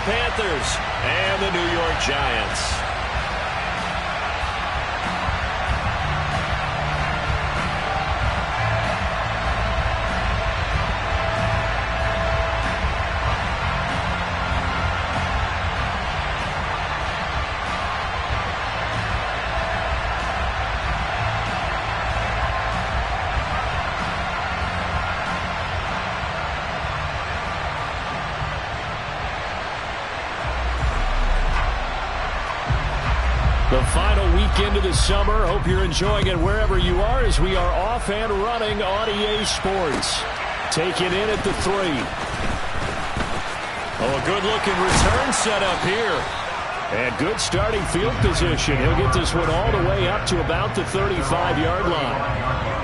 Panthers and the New York Giants. The final weekend of the summer. Hope you're enjoying it wherever you are as we are off and running on EA Sports. Taking in at the 3. Oh, a good-looking return set up here. And good starting field position. He'll get this one all the way up to about the 35-yard line.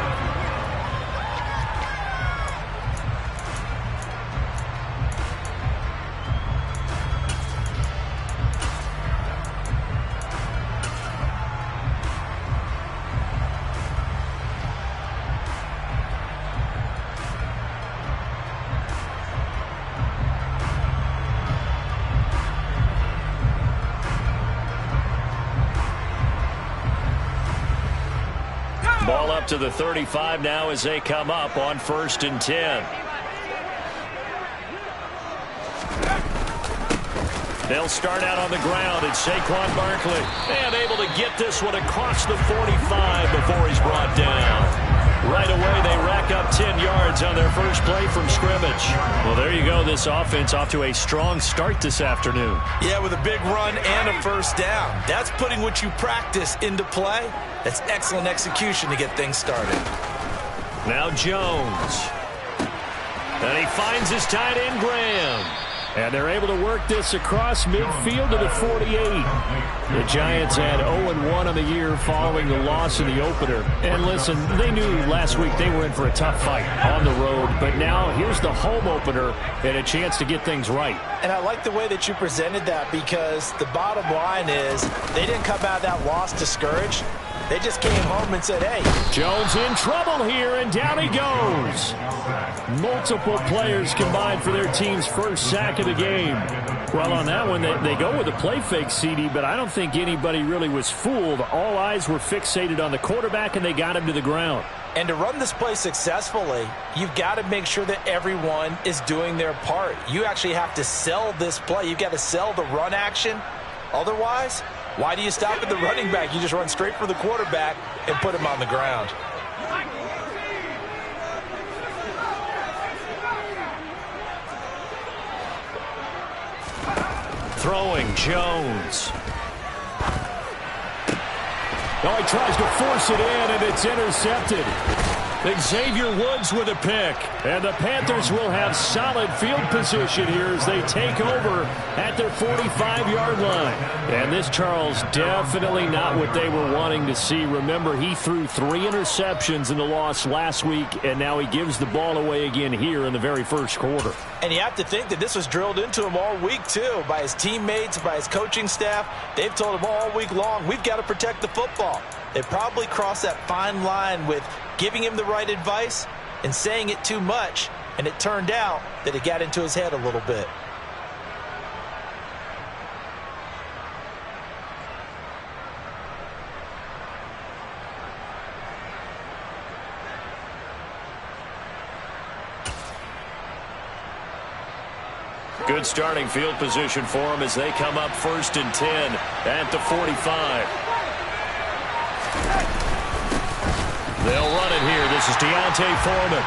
Ball up to the 35 now as they come up on 1st and 10. They'll start out on the ground. It's Saquon Barkley. And able to get this one across the 45 before he's brought down. Right away, they rack up 10 yards on their first play from scrimmage. Well, there you go. This offense off to a strong start this afternoon. Yeah, with a big run and a first down. That's putting what you practice into play. That's excellent execution to get things started. Now Jones. And he finds his tight end, Graham. And they're able to work this across midfield to the 48. The Giants had 0-1 on the year following the loss in the opener. And listen, they knew last week they were in for a tough fight on the road. But now here's the home opener and a chance to get things right. And I like the way that you presented that, because the bottom line is they didn't come out of that loss discouraged. They just came home and said, hey. Jones in trouble here, and down he goes. Multiple players combined for their team's first sack of the game. Well, on that one, they go with a play fake, CD, but I don't think anybody really was fooled. All eyes were fixated on the quarterback, and they got him to the ground. And to run this play successfully, you've got to make sure that everyone is doing their part. You actually have to sell this play. You've got to sell the run action. Otherwise, why do you stop at the running back? You just run straight for the quarterback and put him on the ground. Throwing, Jones. Oh, he tries to force it in, and it's intercepted. Xavier Woods with a pick. And the Panthers will have solid field position here as they take over at their 45-yard line. And this, Charles, definitely not what they were wanting to see. Remember, he threw 3 interceptions in the loss last week, and now he gives the ball away again here in the very first quarter. And you have to think that this was drilled into him all week, too, by his teammates, by his coaching staff. They've told him all week long, we've got to protect the football. They probably crossed that fine line with giving him the right advice and saying it too much, and it turned out that it got into his head a little bit. Good starting field position for them as they come up 1st and 10 at the 45. They'll run it here. This is Deontay Foreman.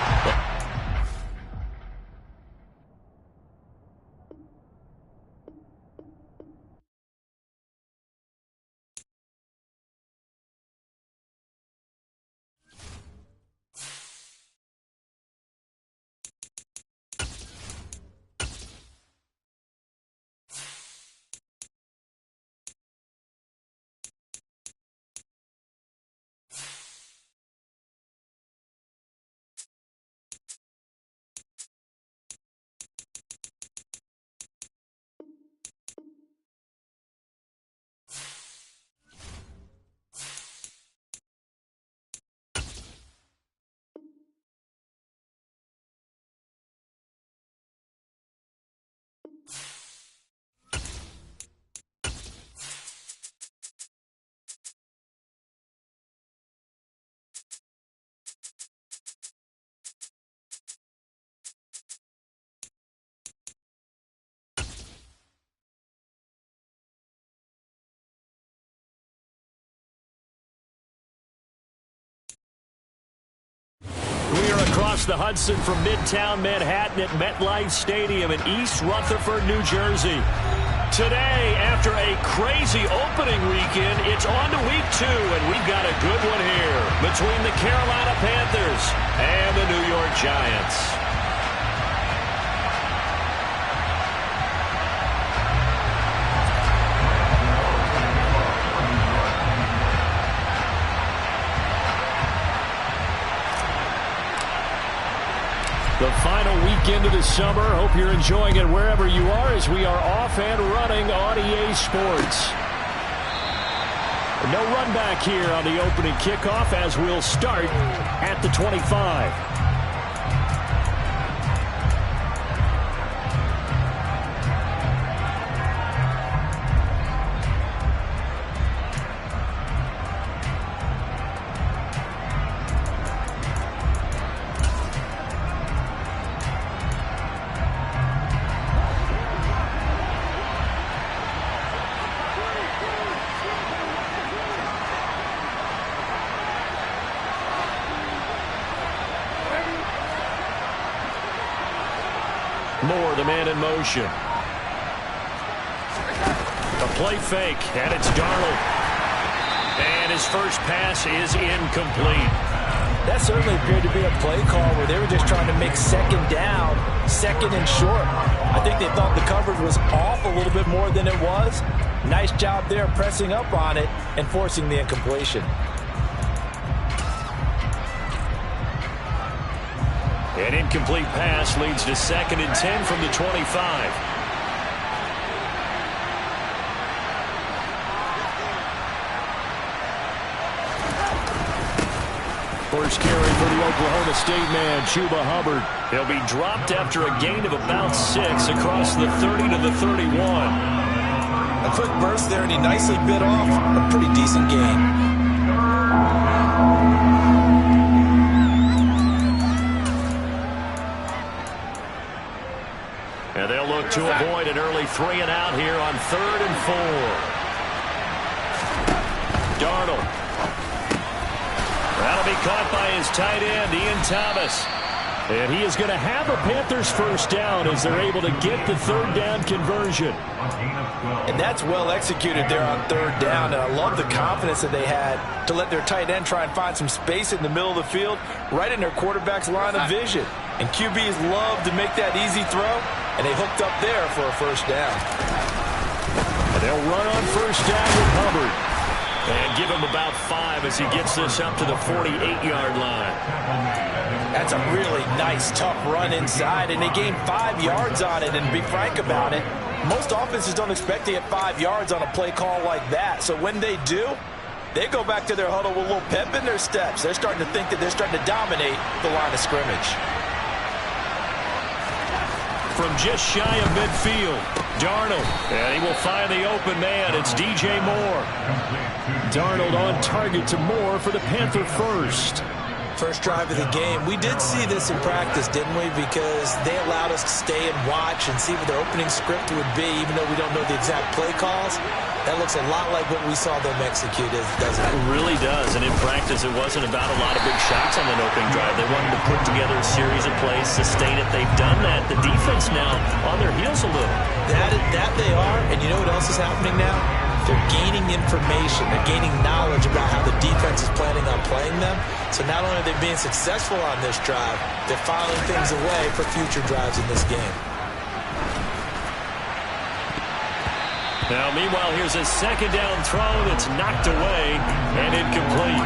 across the Hudson from Midtown Manhattan at MetLife Stadium in East Rutherford, New Jersey. Today, after a crazy opening weekend, it's on to week 2, and we've got a good one here between the Carolina Panthers and the New York Giants. The final weekend of the summer. Hope you're enjoying it wherever you are as we are off and running on EA Sports. No run back here on the opening kickoff as we'll start at the 25. Moore, the man in motion. A play fake, and it's Darnold. And his first pass is incomplete. That certainly appeared to be a play call where they were just trying to make second down, second and short. I think they thought the coverage was off a little bit more than it was. Nice job there pressing up on it and forcing the incompletion. An incomplete pass leads to 2nd and 10 from the 25. First carry for the Oklahoma State man, Chuba Hubbard. He'll be dropped after a gain of about 6 across the 30 to the 31. A quick burst there, and he nicely bit off a pretty decent gain. And they'll look to avoid an early 3 and out here on 3rd and 4. Darnold. That'll be caught by his tight end, Ian Thomas. And he is going to have a Panthers first down as they're able to get the 3rd down conversion. And that's well executed there on 3rd down. And I love the confidence that they had to let their tight end try and find some space in the middle of the field, right in their quarterback's line of vision. And QBs love to make that easy throw. And they hooked up there for a first down. And they'll run on first down with Hubbard. And give him about 5 as he gets this up to the 48-yard line. That's a really nice, tough run inside. And they gained 5 yards on it. And to be frank about it, most offenses don't expect to get 5 yards on a play call like that. So when they do, they go back to their huddle with a little pep in their steps. They're starting to think that they're starting to dominate the line of scrimmage. From just shy of midfield, Darnold. And he will find the open man. It's DJ Moore. Darnold on target to Moore for the Panther first. First drive of the game. We did see this in practice, didn't we? Because they allowed us to stay and watch and see what their opening script would be, even though we don't know the exact play calls. That looks a lot like what we saw them execute, doesn't it? It really does. And in practice, it wasn't about a lot of big shots on that opening drive. They wanted to put together a series of plays, sustain it. They've done that. The defense now on their heels a little. That they are. And you know what else is happening now? They're gaining information. They're gaining knowledge about how the defense is planning on playing them. So not only are they being successful on this drive, they're filing things away for future drives in this game. Now, meanwhile, here's a 2nd down throw that's knocked away and incomplete.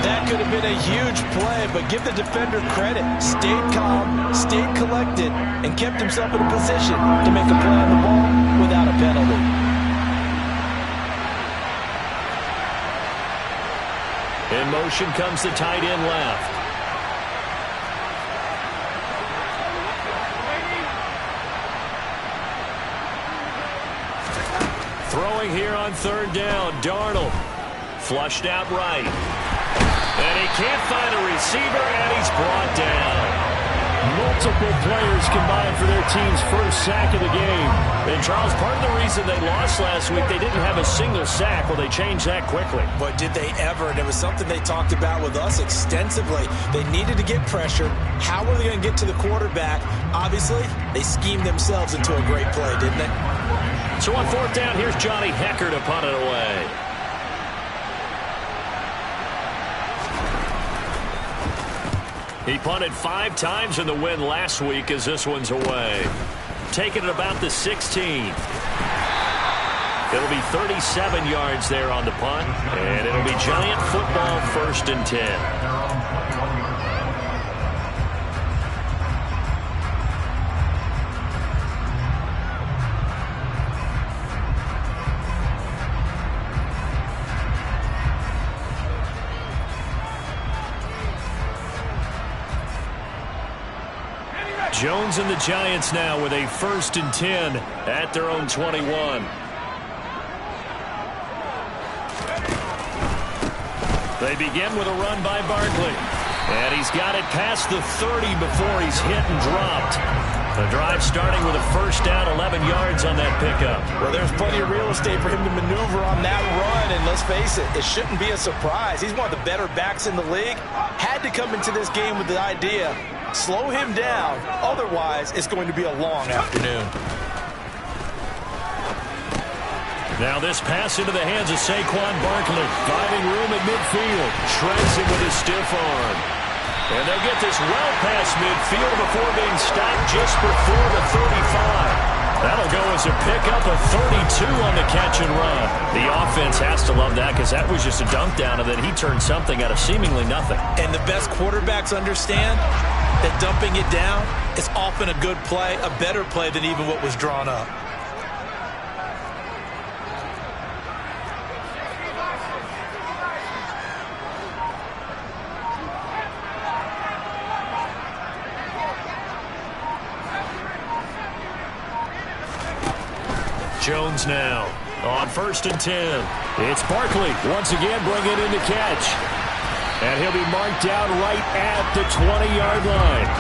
That could have been a huge play, but give the defender credit. Stayed calm, stayed collected, and kept himself in a position to make a play on the ball without a penalty. In motion comes the tight end left. Throwing here on 3rd down, Darnold. Flushed out right. And he can't find a receiver, and he's brought down. Multiple players combined for their team's first sack of the game. And Charles, part of the reason they lost last week, they didn't have a single sack. Well, they changed that quickly. But did they ever? And it was something they talked about with us extensively. They needed to get pressure. How were they going to get to the quarterback? Obviously, they schemed themselves into a great play, didn't they? So on fourth down, here's Johnny Hecker to punt it away. He punted 5 times in the win last week as this one's away. Taking it about the 16. It'll be 37 yards there on the punt, and it'll be Giant football, 1st and 10. Jones and the Giants now with a 1st and 10 at their own 21. They begin with a run by Barkley. And he's got it past the 30 before he's hit and dropped. The drive starting with a 1st down, 11 yards on that pickup. Well, there's plenty of real estate for him to maneuver on that run. And let's face it, it shouldn't be a surprise. He's one of the better backs in the league. Had to come into this game with the idea, slow him down. Otherwise, it's going to be a long afternoon. Now this pass into the hands of Saquon Barkley. Finding room at midfield. Shreds him with his stiff arm. And they'll get this well past midfield before being stopped just before the 35. That'll go as a pickup of 32 on the catch and run. The offense has to love that because that was just a dunk down and then he turned something out of seemingly nothing. And the best quarterbacks understand that dumping it down is often a good play, a better play than even what was drawn up. Jones now on 1st and 10. It's Barkley once again bringing in the catch. And he'll be marked down right at the 20-yard line.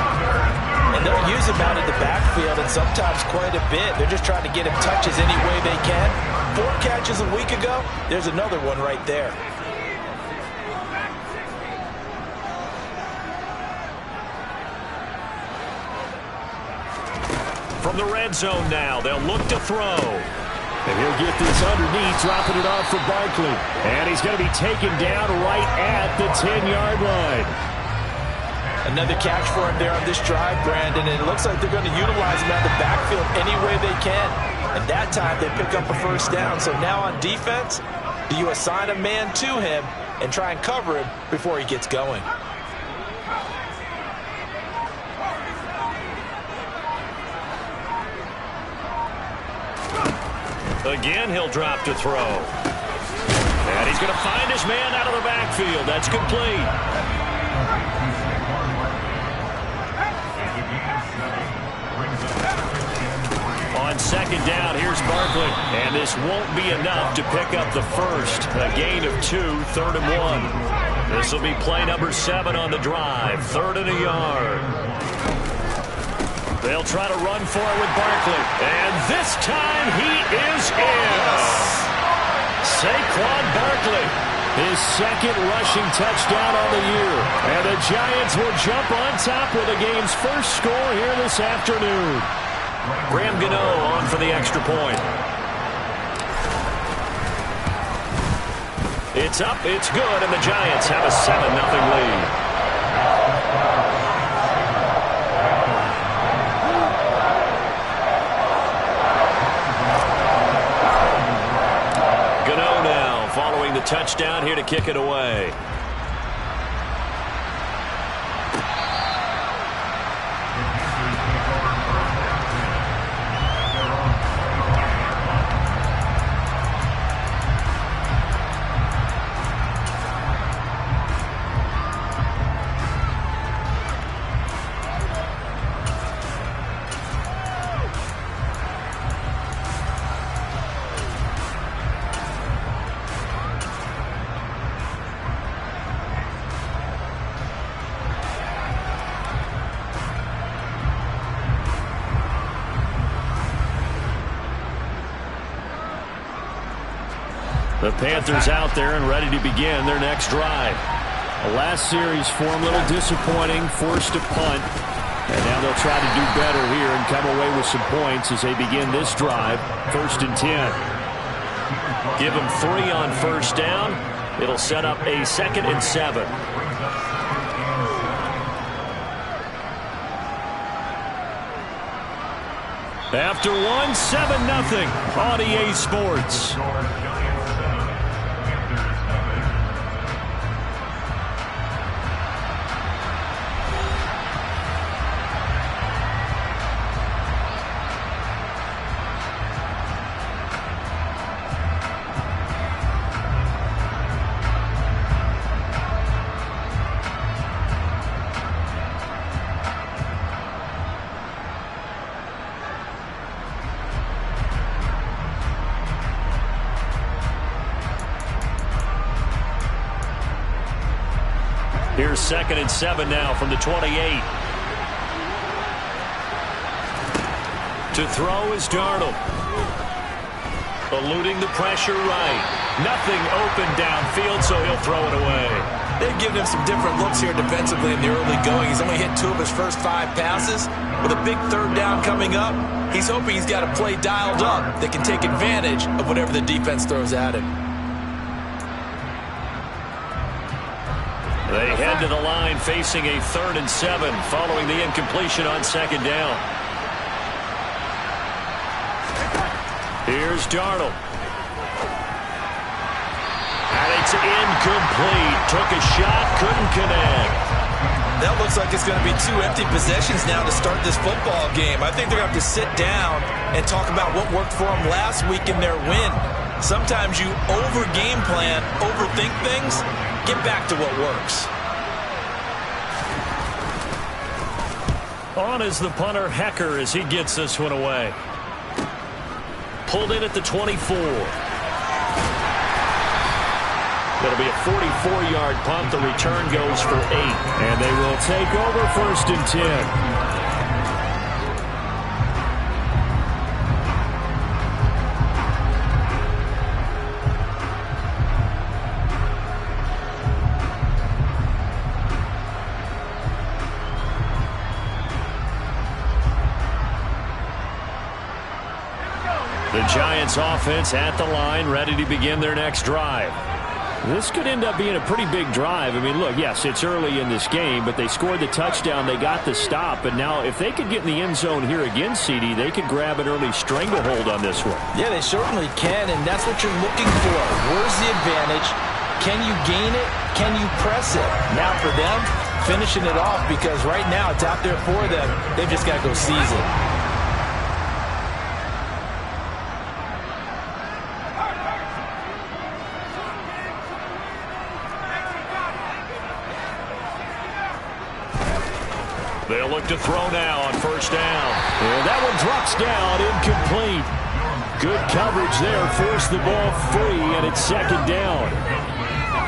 And they'll use him out in the backfield and sometimes quite a bit. They're just trying to get him touches any way they can. 4 catches a week ago. There's another one right there. From the red zone now, they'll look to throw. And he'll get this underneath, dropping it off for Barkley. And he's going to be taken down right at the 10-yard line. Another catch for him there on this drive, Brandon. And it looks like they're going to utilize him out of the backfield any way they can. And that time they pick up a 1st down. So now on defense, do you assign a man to him and try and cover him before he gets going? Again, he'll drop to throw. And he's going to find his man out of the backfield. That's complete. On 2nd down, here's Barkley. And this won't be enough to pick up the 1st. A gain of 2, 3rd and 1. This will be play number 7 on the drive. 3rd and a yard. They'll try to run for it with Barkley. And this time he is in. Saquon Barkley, his 2nd rushing touchdown on the year. And the Giants will jump on top with the game's first score here this afternoon. Graham Gano on for the extra point. It's up, it's good, and the Giants have a 7-0 lead. Following the touchdown here to kick it away. The Panthers out there and ready to begin their next drive. The last series for them, a little disappointing, forced to punt. And now they'll try to do better here and come away with some points as they begin this drive, 1st and 10. Give them 3 on 1st down. It'll set up a 2nd and 7. After 1, 7-0 on EA Sports. Here's 2nd and 7 now from the 28. To throw is Darnold. Eluding the pressure right. Nothing open downfield, so he'll throw it away. They've given him some different looks here defensively in the early going. He's only hit 2 of his first 5 passes. With a big 3rd down coming up, he's hoping he's got a play dialed up that can take advantage of whatever the defense throws at him. They head to the line facing a 3rd and 7 following the incompletion on 2nd down. Here's Darnold. And it's incomplete. Took a shot, couldn't connect. That looks like it's going to be 2 empty possessions now to start this football game. I think they're going to have to sit down and talk about what worked for them last week in their win. Sometimes you over-game plan, overthink things. Get back to what works. On is the punter, Hecker, as he gets this one away. Pulled in at the 24. That'll be a 44-yard punt. The return goes for 8. And they will take over 1st and 10. The Giants offense at the line, ready to begin their next drive. This could end up being a pretty big drive. I mean, look, yes, it's early in this game, but they scored the touchdown. They got the stop. And now if they could get in the end zone here again, CD, they could grab an early stranglehold on this one. Yeah, they certainly can, and that's what you're looking for. Where's the advantage? Can you gain it? Can you press it? Now for them, finishing it off, because right now it's out there for them. They've just got to go seize it. They'll look to throw now on 1st down. And that one drops down, incomplete. Good coverage there, forced the ball free, and it's 2nd down.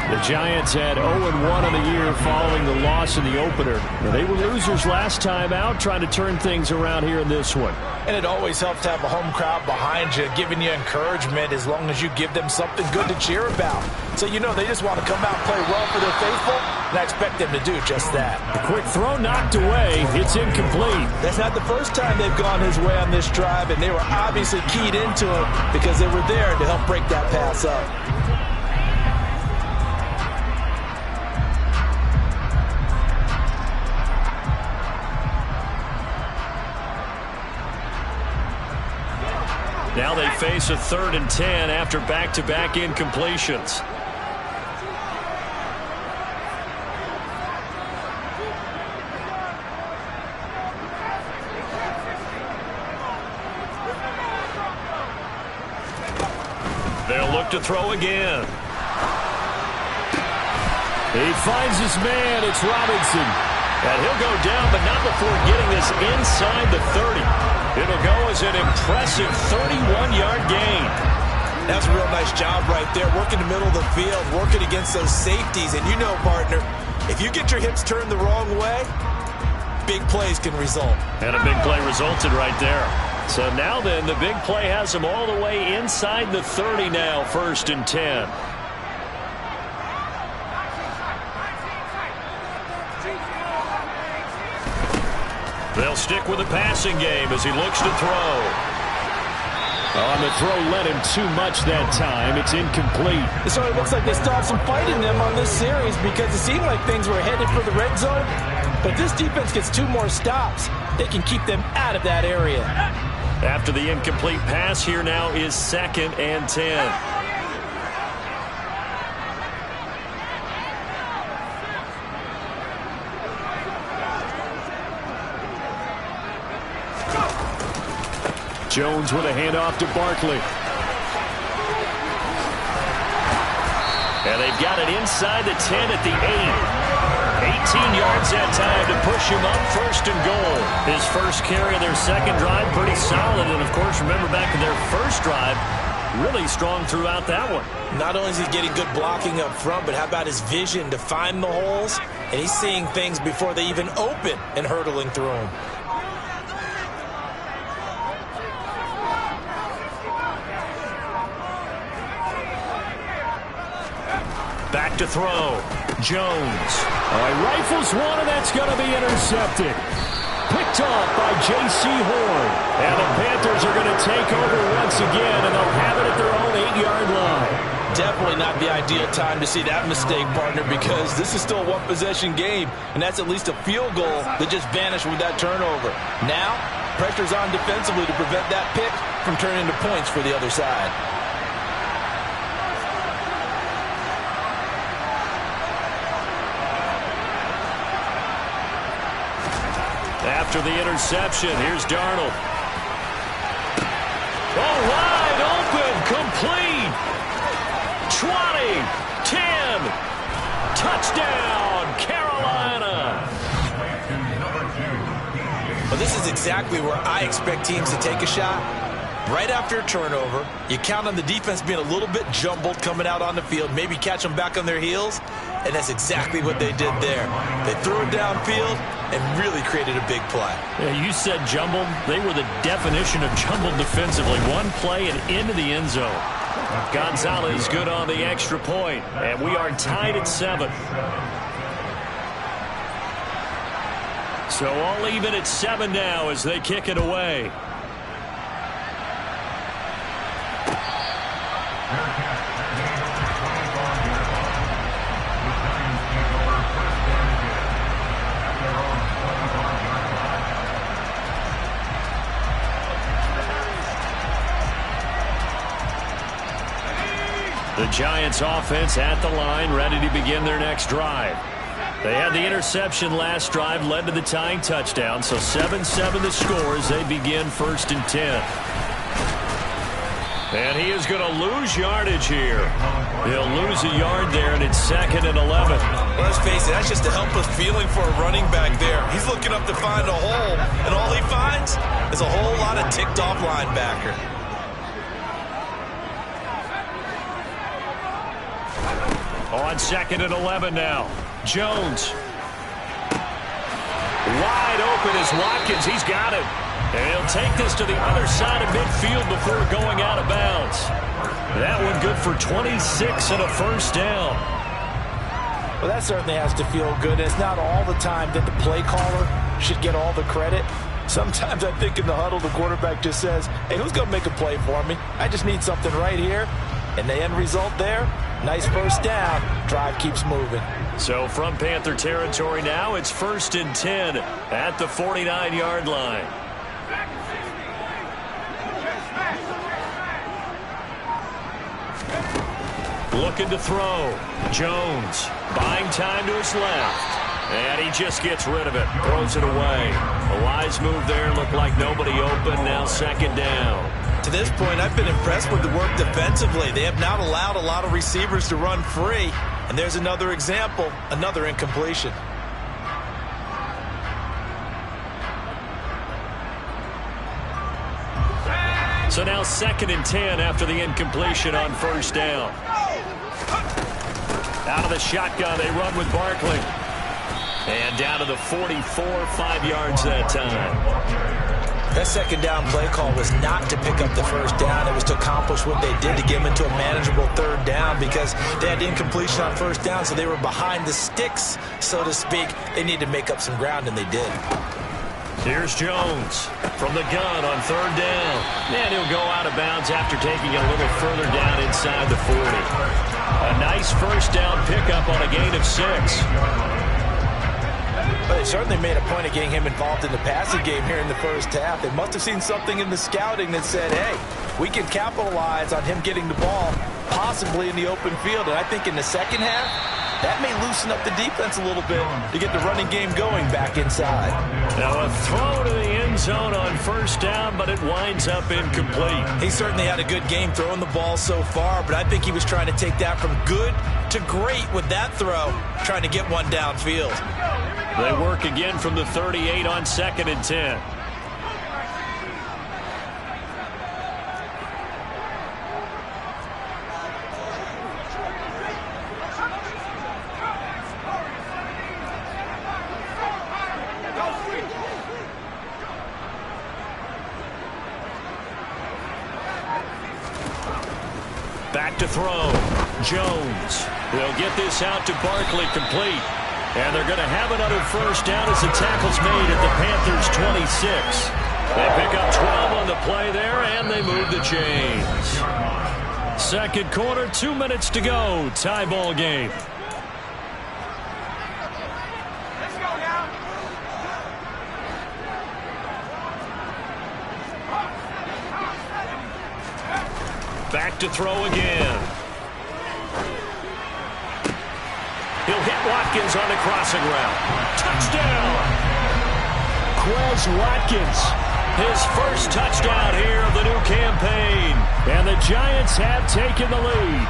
The Giants had 0-1 on the year following the loss in the opener. They were losers last time out, trying to turn things around here in this one. And it always helps to have a home crowd behind you, giving you encouragement as long as you give them something good to cheer about. So you know they just want to come out and play well for their faithful, and I expect them to do just that. A quick throw knocked away. It's incomplete. That's not the first time they've gone his way on this drive, and they were obviously keyed into him because they were there to help break that pass up. Now they face a 3rd and 10 after back-to-back incompletions. They'll look to throw again. He finds his man. It's Robinson. And he'll go down, but not before getting this inside the 30. It'll go as an impressive 31-yard gain. That's a real nice job right there, working the middle of the field, working against those safeties. And you know, partner, if you get your hips turned the wrong way, big plays can result. And a big play resulted right there. So now then, the big play has them all the way inside the 30 now, 1st and 10. They'll stick with the passing game as he looks to throw. On the throw led him too much that time. It's incomplete. So it looks like they still have some fight in them on this series because it seemed like things were headed for the red zone. But this defense gets 2 more stops. They can keep them out of that area. After the incomplete pass, here now is 2nd and 10. Jones with a handoff to Barkley. And they've got it inside the 10 at the 8. 18 yards that time to push him up, 1st and goal. His first carry of their second drive, pretty solid. And, of course, remember back to their first drive, really strong throughout that one. Not only is he getting good blocking up front, but how about his vision to find the holes? And he's seeing things before they even open and hurtling through them. Back to throw. Jones. Rifles one, and that's going to be intercepted. Picked off by J.C. Horn. And the Panthers are going to take over once again, and they'll have it at their own 8-yard line. Definitely not the ideal time to see that mistake, partner, because this is still a one-possession game, and that's at least a field goal that just vanished with that turnover. Now, pressure's on defensively to prevent that pick from turning into points for the other side. After the interception, here's Darnold. Oh, wide open, complete. 20, 10, touchdown, Carolina. Well, this is exactly where I expect teams to take a shot. Right after a turnover, you count on the defense being a little bit jumbled coming out on the field, maybe catch them back on their heels, and that's exactly what they did there. They threw it downfield and really created a big play. Yeah, you said jumbled. They were the definition of jumbled defensively. One play and into the end zone. Gonzalez good on the extra point, and we are tied at 7. So all even at 7 now as they kick it away. The Giants offense at the line, ready to begin their next drive. They had the interception last drive, led to the tying touchdown, so 7-7 the score as they begin 1st and 10. And he is going to lose yardage here. He'll lose a yard there, and it's 2nd and 11. Well, let's face it, that's just a helpless feeling for a running back there. He's looking up to find a hole, and all he finds is a whole lot of ticked-off linebacker. On 2nd and 11 now. Jones. Wide open is Watkins. He's got it. And he'll take this to the other side of midfield before going out of bounds. That one good for 26 and a 1st down. Well, that certainly has to feel good. It's not all the time that the play caller should get all the credit. Sometimes I think in the huddle, the quarterback just says, hey, who's going to make a play for me? I just need something right here. And the end result there, nice 1st down. Drive keeps moving. So from Panther territory now, it's 1st and 10 at the 49-yard line. Looking to throw. Jones buying time to his left. And he just gets rid of it. Throws it away. A wise move there. Looked like nobody open. Now 2nd down. To this point, I've been impressed with the work defensively. They have not allowed a lot of receivers to run free. And there's another example, another incompletion. So now 2nd and 10 after the incompletion on 1st down. Out of the shotgun, they run with Barkley. And down to the 44, 5 yards that time. That second down play call was not to pick up the first down. It was to accomplish what they did, to get them into a manageable third down, because they had incompletion on first down, so they were behind the sticks, so to speak. They needed to make up some ground, and they did. Here's Jones from the gun on third down. And he'll go out of bounds after taking it a little further down inside the 40. A nice first down pickup on a gain of 6. But they certainly made a point of getting him involved in the passing game here in the first half. They must have seen something in the scouting that said, hey, we can capitalize on him getting the ball possibly in the open field. And I think in the second half, that may loosen up the defense a little bit to get the running game going back inside. Now a throw to the end zone on first down, but it winds up incomplete. He certainly had a good game throwing the ball so far, but I think he was trying to take that from good to great with that throw, trying to get one downfield. They work again from the 38 on 2nd and 10. Back to throw. Jones will get this out to Barkley, complete. And they're going to have another first down as the tackle's made at the Panthers' 26. They pick up 12 on the play there, and they move the chains. Second quarter, 2 minutes to go. Tie ball game. Back to throw again. He'll hit Watkins on the crossing route. Touchdown! Quez Watkins, his first touchdown here of the new campaign. And the Giants have taken the lead.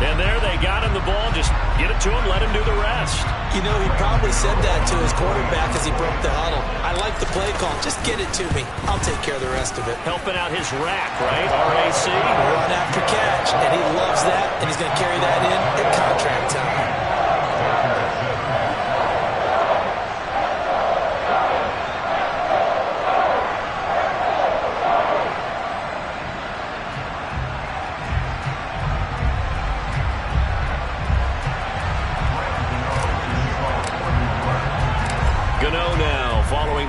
And there they got him the ball. Just get it to him, let him do the rest. You know, he probably said that to his quarterback as he broke the huddle. I like the play call. Just get it to me. I'll take care of the rest of it. Helping out his rack, right? RAC. Run after catch, and he loves that, and he's going to carry that in at contract time.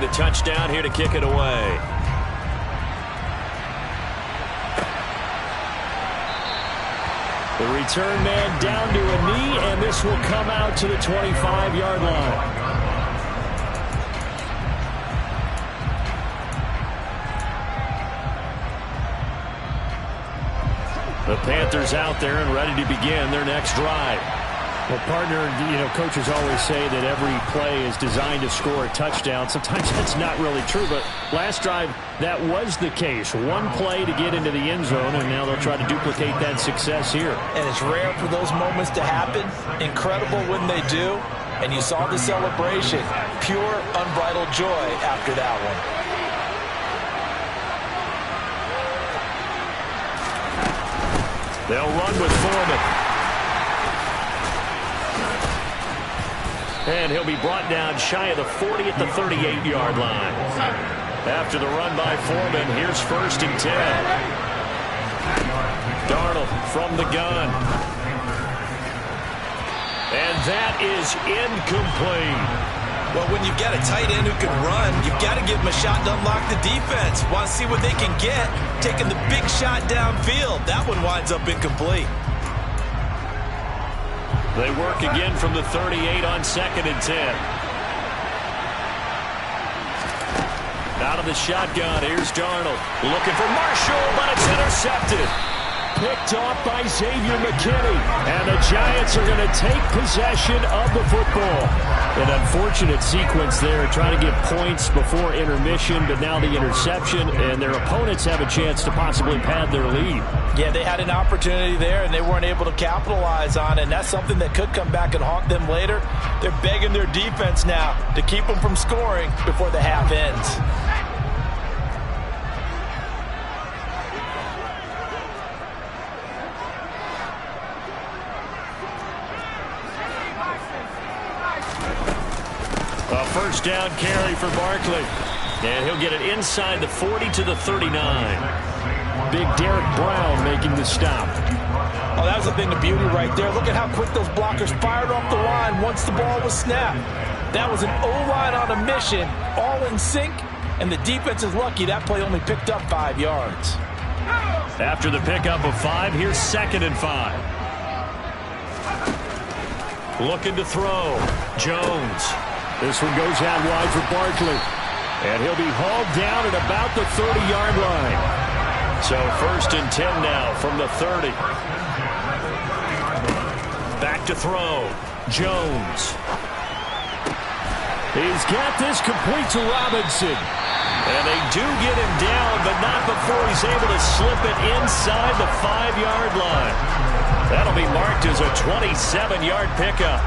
The touchdown here to kick it away. The return man down to a knee, and this will come out to the 25-yard line. The Panthers out there and ready to begin their next drive. Well, partner, you know, coaches always say that every play is designed to score a touchdown. Sometimes that's not really true, but last drive, that was the case. One play to get into the end zone, and now they'll try to duplicate that success here. And it's rare for those moments to happen. Incredible when they do. And you saw the celebration. Pure, unbridled joy after that one. They'll run with Foreman. And he'll be brought down shy of the 40 at the 38-yard line. After the run by Foreman, here's 1st and 10. Darnold from the gun. And that is incomplete. Well, when you've got a tight end who can run, you've got to give him a shot to unlock the defense. Want to see what they can get, taking the big shot downfield. That one winds up incomplete. They work again from the 38 on 2nd and 10. Out of the shotgun, here's Darnold. Looking for Marshall, but it's intercepted. Picked off by Xavier McKinney. And the Giants are going to take possession of the football. An unfortunate sequence there, trying to get points before intermission, but now the interception, and their opponents have a chance to possibly pad their lead. Yeah, they had an opportunity there, and they weren't able to capitalize on it, and that's something that could come back and haunt them later. They're begging their defense now to keep them from scoring before the half ends. A first down carry for Barkley. And he'll get it inside the 40 to the 39. Big Derek Brown making the stop. Oh, that was the thing of beauty right there. Look at how quick those blockers fired off the line once the ball was snapped. That was an O-line on a mission, all in sync, and the defense is lucky that play only picked up 5 yards. After the pickup of 5, here's 2nd and 5. Looking to throw. Jones. This one goes out wide for Barkley. And he'll be hauled down at about the 30-yard line. So 1st and 10 now from the 30. Back to throw. Jones. He's got this complete to Robinson. And they do get him down, but not before he's able to slip it inside the 5-yard line. That'll be marked as a 27-yard pickup.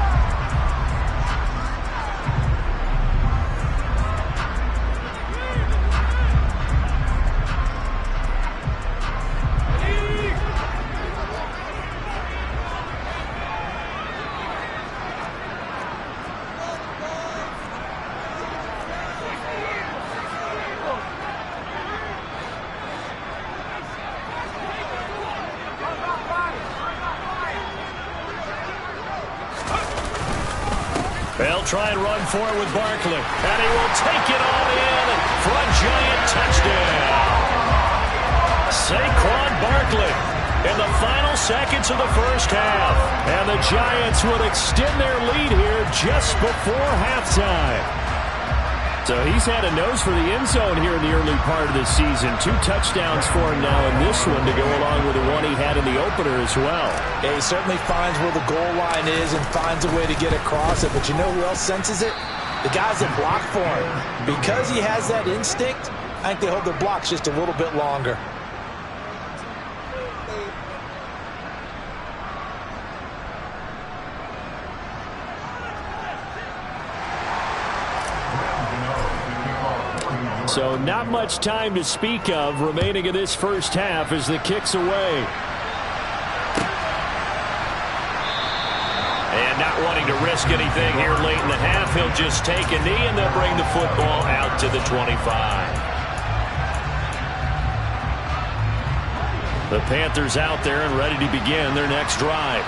They'll try and run for it with Barkley. And he will take it all in for a giant touchdown. Saquon Barkley in the final seconds of the first half. And the Giants will extend their lead here just before halftime. So he's had a nose for the end zone here in the early part of the season. 2 touchdowns for him now in this one to go along with the one he had in the opener as well. Yeah, he certainly finds where the goal line is and finds a way to get across it. But you know who else senses it? The guys that block for him. Because he has that instinct, I think they hold their blocks just a little bit longer. So not much time to speak of remaining in this first half as the kick's away. And not wanting to risk anything here late in the half, he'll just take a knee and they'll bring the football out to the 25. The Panthers out there and ready to begin their next drive.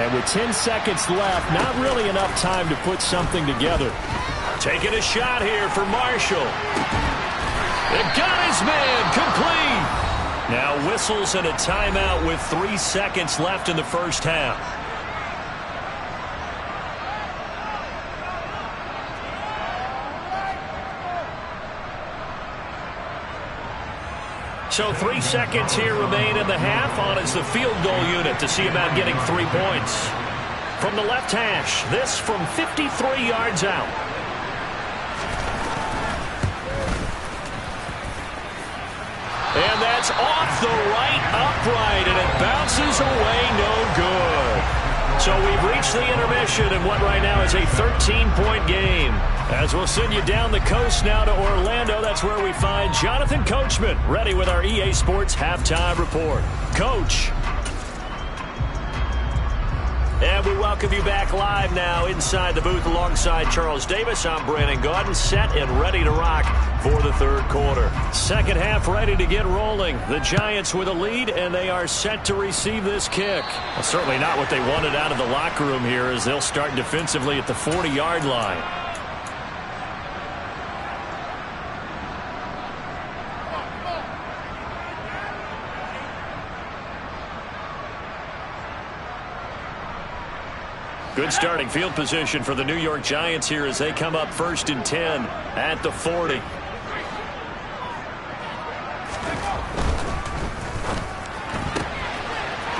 And with 10 seconds left, not really enough time to put something together. Taking a shot here for Marshall. It got his man complete. Now whistles and a timeout with 3 seconds left in the first half. So 3 seconds here remain in the half. On is the field goal unit to see about getting 3 points. From the left hash, this from 53 yards out. And that's off the right upright, and it bounces away no good. So we've reached the intermission in what right now is a 13-point game. As we'll send you down the coast now to Orlando, that's where we find Jonathan Coachman, ready with our EA Sports Halftime Report. Coach. And we welcome you back live now inside the booth alongside Charles Davis. I'm Brandon Gaudin, set and ready to rock for the third quarter. Second half ready to get rolling. The Giants with a lead, and they are set to receive this kick. Well, certainly not what they wanted out of the locker room here as they'll start defensively at the 40-yard line. Good starting field position for the New York Giants here as they come up 1st and 10 at the 40.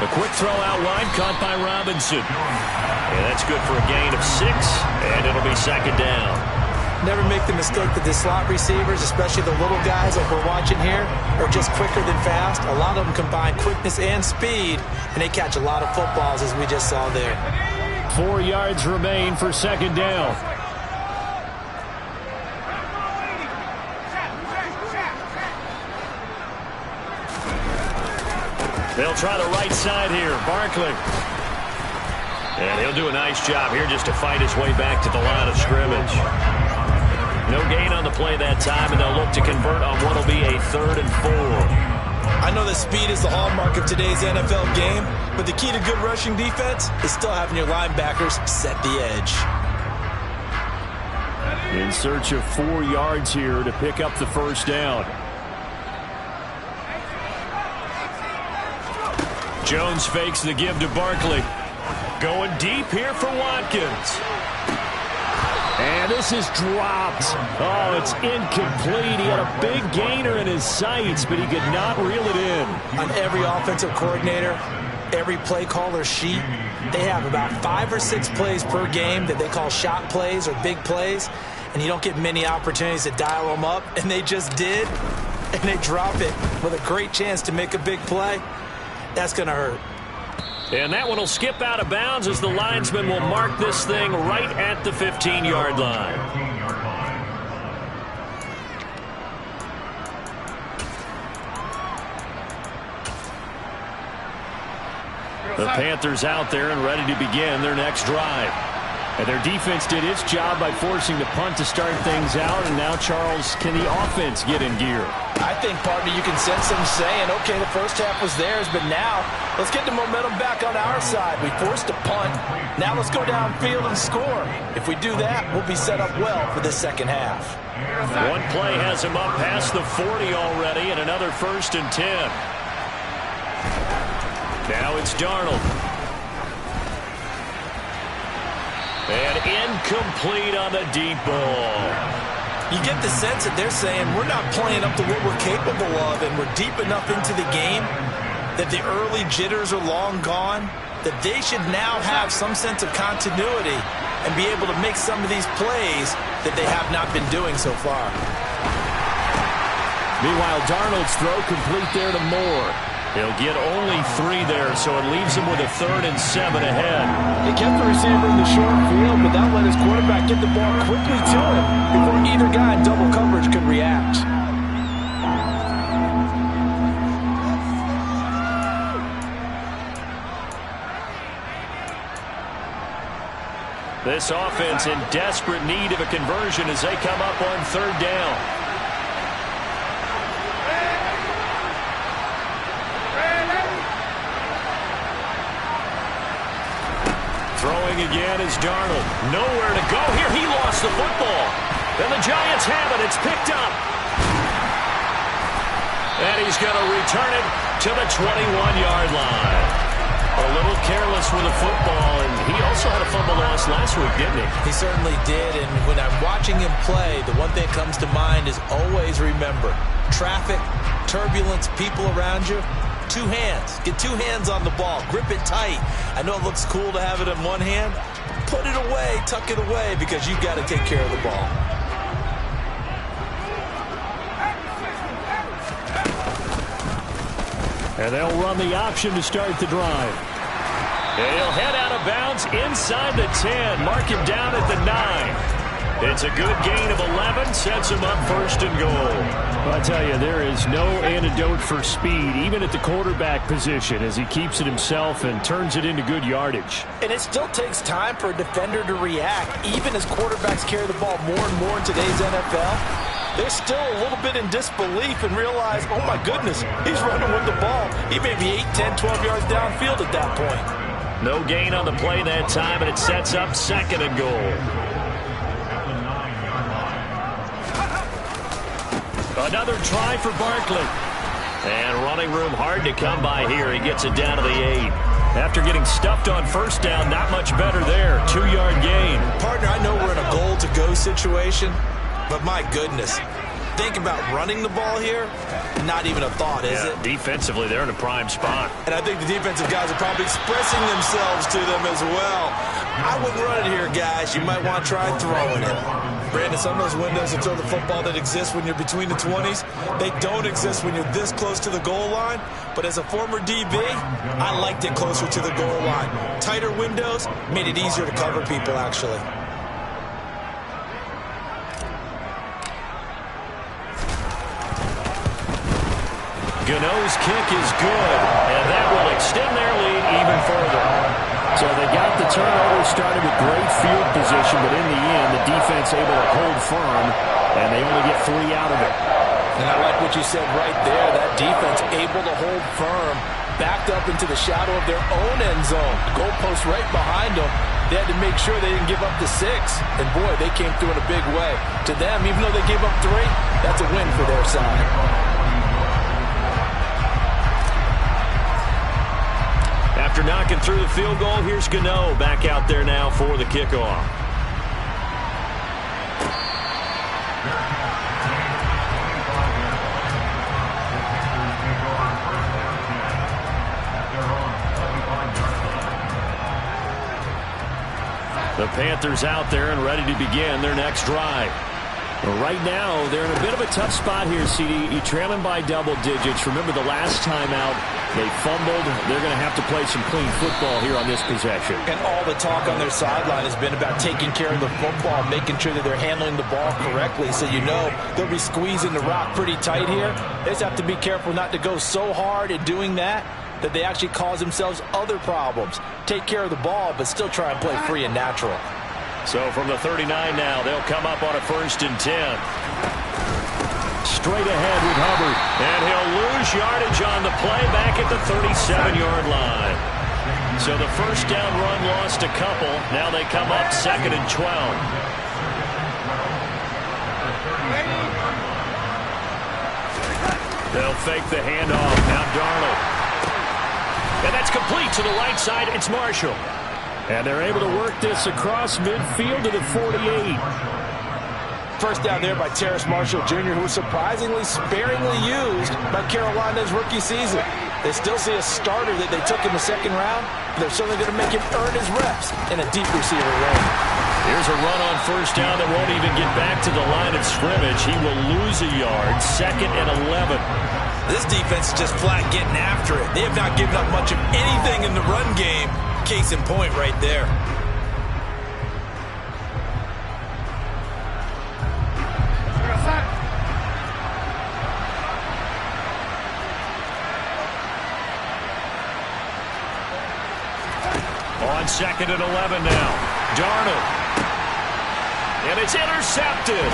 A quick throw out wide caught by Robinson. And that's good for a gain of 6, and it'll be 2nd down. Never make the mistake that the slot receivers, especially the little guys like we're watching here, are just quicker than fast. A lot of them combine quickness and speed, and they catch a lot of footballs as we just saw there. 4 yards remain for 2nd down. They'll try the right side here. Barkley. And he'll do a nice job here just to fight his way back to the line of scrimmage. No gain on the play that time, and they'll look to convert on what will be a 3rd and 4. I know that speed is the hallmark of today's NFL game, but the key to good rushing defense is still having your linebackers set the edge. In search of 4 yards here to pick up the first down. Jones fakes the give to Barkley. Going deep here for Watkins. And this is dropped. Oh, it's incomplete. He had a big gainer in his sights, but he could not reel it in. On every offensive coordinator, every play caller sheet, they have about 5 or 6 plays per game that they call shot plays or big plays, and you don't get many opportunities to dial them up, and they just did, and they drop it with a great chance to make a big play. That's going to hurt. And that one will skip out of bounds as the linesman will mark this thing right at the 15-yard line. The Panthers out there and ready to begin their next drive. And their defense did its job by forcing the punt to start things out. And now, Charles, can the offense get in gear? I think, partner, you can sense them saying, okay, the first half was theirs, but now let's get the momentum back on our side. We forced a punt. Now let's go downfield and score. If we do that, we'll be set up well for the second half. One play has him up past the 40 already, and another 1st and 10. Now it's Darnold. And incomplete on the deep ball. You get the sense that they're saying we're not playing up to what we're capable of, and we're deep enough into the game that the early jitters are long gone, that they should now have some sense of continuity and be able to make some of these plays that they have not been doing so far. Meanwhile, Darnold's throw complete there to Moore. He'll get only 3 there, so it leaves him with a 3rd and 7 ahead. He kept the receiver in the short field, but that let his quarterback get the ball quickly to him before either guy in double coverage could react. This offense in desperate need of a conversion as they come up on 3rd down. Throwing again is Darnold. Nowhere to go here. He lost the football. And the Giants have it. It's picked up. And he's going to return it to the 21-yard line. A little careless with the football, and he also had a fumble loss last week, didn't he? He certainly did, and when I'm watching him play, the one thing that comes to mind is always remember, traffic, turbulence, people around you, 2 hands. Get 2 hands on the ball. Grip it tight. I know it looks cool to have it in one hand. Put it away, tuck it away, because you've got to take care of the ball. And they'll run the option to start the drive. And he'll head out of bounds inside the 10. Mark him down at the 9. It's a good gain of 11. Sets him up 1st and goal. Well, I tell you, there is no antidote for speed, even at the quarterback position, as he keeps it himself and turns it into good yardage. And it still takes time for a defender to react, even as quarterbacks carry the ball more and more in today's NFL. They're still a little bit in disbelief and realize, oh, my goodness, he's running with the ball. He may be 8, 10, 12 yards downfield at that point. No gain on the play that time, and it sets up 2nd and goal. Another try for Barkley. And running room hard to come by here. He gets it down to the 8. After getting stuffed on 1st down, not much better there. 2-yard gain. Partner, I know we're in a goal-to-go situation, but my goodness, think about running the ball here. Not even a thought, is it? Defensively, they're in a prime spot. And I think the defensive guys are probably expressing themselves to them as well. I wouldn't run it here, guys. You might want to try throwing it. Brandon, some of those windows to throw the football that exist when you're between the 20s, they don't exist when you're this close to the goal line. But as a former DB, I liked it closer to the goal line. Tighter windows made it easier to cover people, actually. Gano's kick is good, and that will extend their lead even further. So they got the turnover started with great field position, but in the end, the defense able to hold firm and they only get 3 out of it. And I like what you said right there. That defense able to hold firm, backed up into the shadow of their own end zone. The goalpost right behind them. They had to make sure they didn't give up the 6. And, boy, they came through in a big way. To them, even though they gave up 3, that's a win for their side. After knocking through the field goal, here's Gano back out there now for the kickoff. The Panthers out there and ready to begin their next drive. Well, right now, they're in a bit of a tough spot here, CD. You trail them by double digits. Remember the last time out, they fumbled. They're going to have to play some clean football here on this possession. And all the talk on their sideline has been about taking care of the football, making sure that they're handling the ball correctly. So you know they'll be squeezing the rock pretty tight here. They just have to be careful not to go so hard at doing that they actually cause themselves other problems. Take care of the ball, but still try and play free and natural. So from the 39 now, they'll come up on a 1st and 10. Straight ahead with Hubbard. And he'll lose yardage on the play back at the 37-yard line. So the first down run lost a couple. Now they come up 2nd and 12. They'll fake the handoff. Now Darnold. And that's complete to the right side. It's Marshall. And they're able to work this across midfield to the 48. First down there by Terrace Marshall Jr., who was surprisingly sparingly used by Carolina's rookie season. They still see a starter that they took in the 2nd round. They're certainly going to make him earn his reps in a deep receiver range. Here's a run on 1st down that won't even get back to the line of scrimmage. He will lose a yard. 2nd and 11. This defense is just flat getting after it. They have not given up much of anything in the run game. Case in point right there. On 2nd and 11 now. Darnold. And it's intercepted.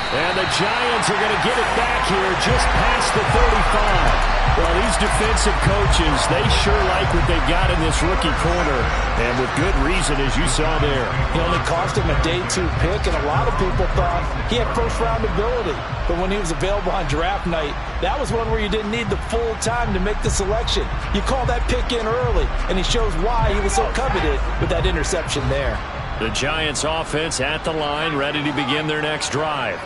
And the Giants are going to get it back here just past the 35. Well, these defensive coaches, they sure like what they've got in this rookie corner. And with good reason, as you saw there. He only cost him a day 2 pick, and a lot of people thought he had first-round ability. But when he was available on draft night, that was one where you didn't need the full time to make the selection. You call that pick in early, and he shows why he was so coveted with that interception there. The Giants offense at the line, ready to begin their next drive.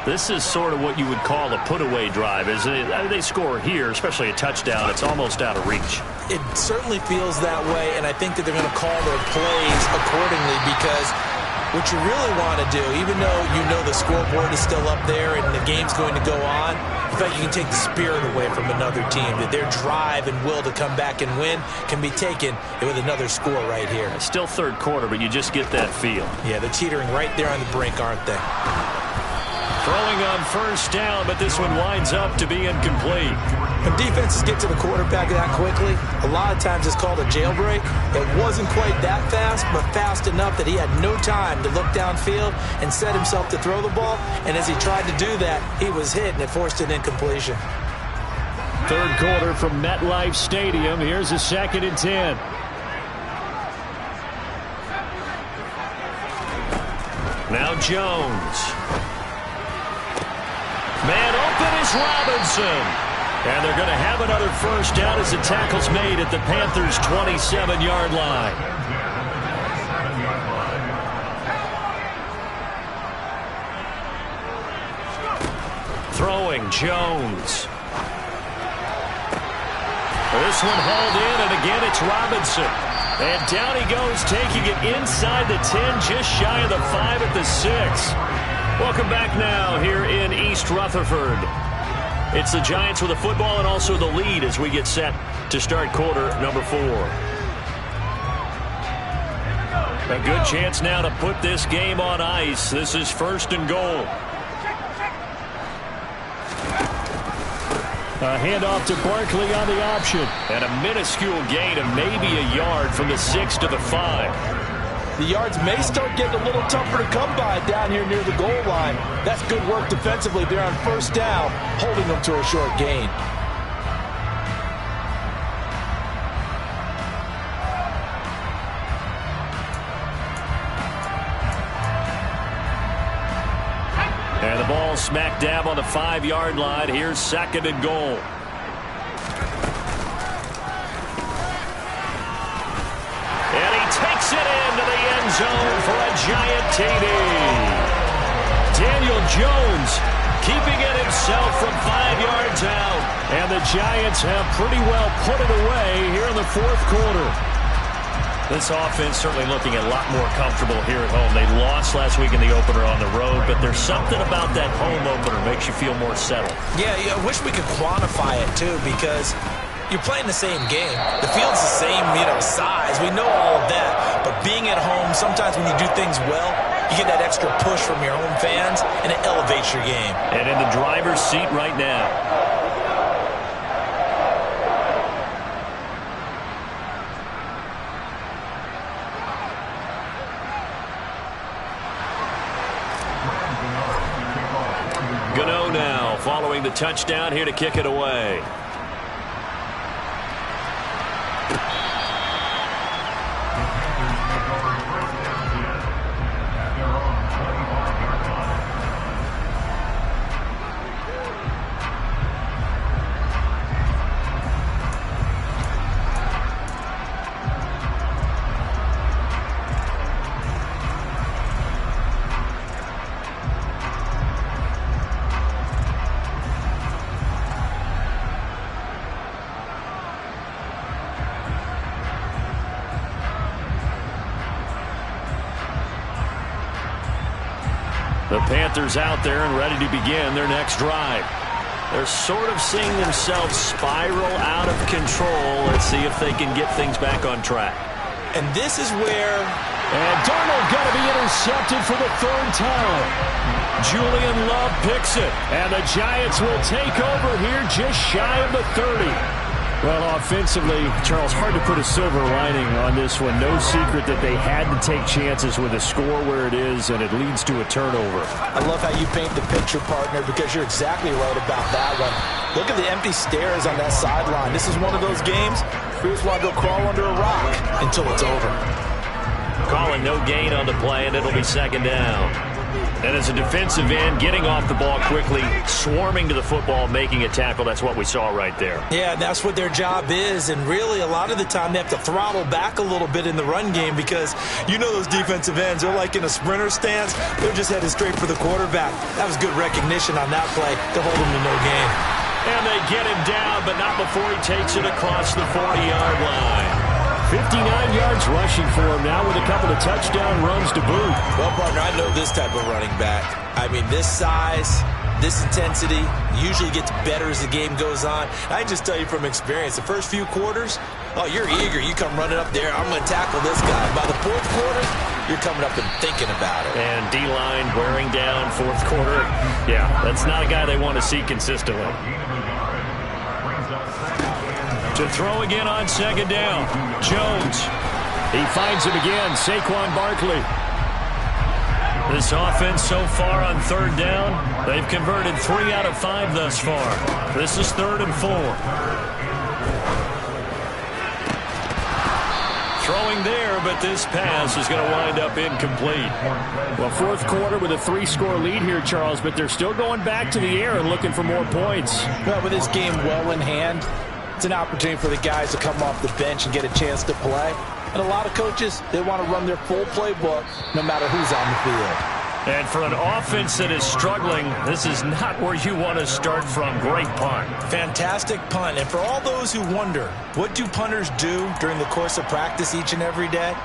This is sort of what you would call a put-away drive. As they score here, especially a touchdown, it's almost out of reach. It certainly feels that way, and I think that they're going to call their plays accordingly because what you really want to do, even though you know the scoreboard is still up there and the game's going to go on, in fact, you can take the spirit away from another team, that their drive and will to come back and win can be taken with another score right here. It's still 3rd quarter, but you just get that feel. Yeah, they're teetering right there on the brink, aren't they? Throwing on 1st down, but this one winds up to be incomplete. When defenses get to the quarterback that quickly, a lot of times it's called a jailbreak. It wasn't quite that fast, but fast enough that he had no time to look downfield and set himself to throw the ball. And as he tried to do that, he was hit, and it forced an incompletion. 3rd quarter from MetLife Stadium. Here's a 2nd and 10. Now Jones. Man open is Robinson. And they're going to have another 1st down as the tackle's made at the Panthers' 27-yard line. Throwing Jones. This one hauled in, and again it's Robinson. And down he goes, taking it inside the 10, just shy of the 5 at the 6. Welcome back now here in East Rutherford. It's the Giants with the football and also the lead as we get set to start quarter number 4. A good chance now to put this game on ice. This is 1st and goal. A handoff to Barkley on the option. And a minuscule gain of maybe a yard from the 6 to the 5. The yards may start getting a little tougher to come by down here near the goal line. That's good work defensively. They're on first down, holding them to a short gain. And the ball smack dab on the 5-yard line. Here's 2nd and goal. And he takes it into the end zone for a giant TD. Daniel Jones keeping it himself from 5 yards out. And the Giants have pretty well put it away here in the 4th quarter. This offense certainly looking a lot more comfortable here at home. They lost last week in the opener on the road, but there's something about that home opener makes you feel more settled. Yeah, I wish we could quantify it, too, because you're playing the same game. The field's the same, size. We know all of that. But being at home, sometimes when you do things well, you get that extra push from your home fans, and it elevates your game. And in the driver's seat right now. Gano now following the touchdown here to kick it away. The Panthers out there and ready to begin their next drive. They're sort of seeing themselves spiral out of control. Let's see if they can get things back on track. And this is where... And Darnold going to be intercepted for the 3rd time. Julian Love picks it. And the Giants will take over here just shy of the 30. Well, offensively, Charles, hard to put a silver lining on this one. No secret that they had to take chances with a score where it is, and it leads to a turnover. I love how you paint the picture, partner, because you're exactly right about that one. Look at the empty stares on that sideline. This is one of those games where you just want to go crawl under a rock until it's over. Calling no gain on the play, and it'll be 2nd down. And as a defensive end, getting off the ball quickly, swarming to the football, making a tackle, that's what we saw right there. Yeah, that's what their job is, and really a lot of the time they have to throttle back a little bit in the run game because those defensive ends, they're like in a sprinter stance. They're just headed straight for the quarterback. That was good recognition on that play to hold him to no gain. And they get him down, but not before he takes it across the 40-yard line. 59 yards rushing for him now with a couple of touchdown runs to boot. Well, partner, I know this type of running back. I mean, this size, this intensity usually gets better as the game goes on. I just tell you from experience, the first few quarters, you're eager. You come running up there, I'm going to tackle this guy. By the 4th quarter, you're coming up and thinking about it. And D-line wearing down 4th quarter. Yeah, that's not a guy they want to see consistently. To throw again on 2nd down. Jones. He finds him again. Saquon Barkley. This offense so far on 3rd down, they've converted 3 out of 5 thus far. This is 3rd and 4. Throwing there, but this pass is going to wind up incomplete. Well, 4th quarter with a 3-score lead here, Charles, but they're still going back to the air and looking for more points. Well, with this game well in hand, it's an opportunity for the guys to come off the bench and get a chance to play. And a lot of coaches, they want to run their full playbook no matter who's on the field. And for an offense that is struggling, this is not where you want to start from. Great punt. Fantastic punt. And for all those who wonder, what do punters do during the course of practice each and every day?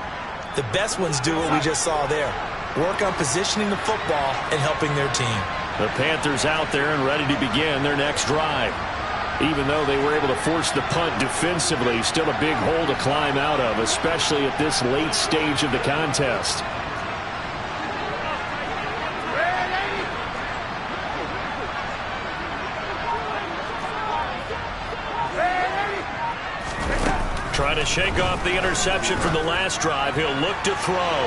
The best ones do what we just saw there. Work on positioning the football and helping their team. The Panthers out there and ready to begin their next drive. Even though they were able to force the punt defensively, still a big hole to climb out of, especially at this late stage of the contest. Try to to shake off the interception from the last drive, he'll look to throw.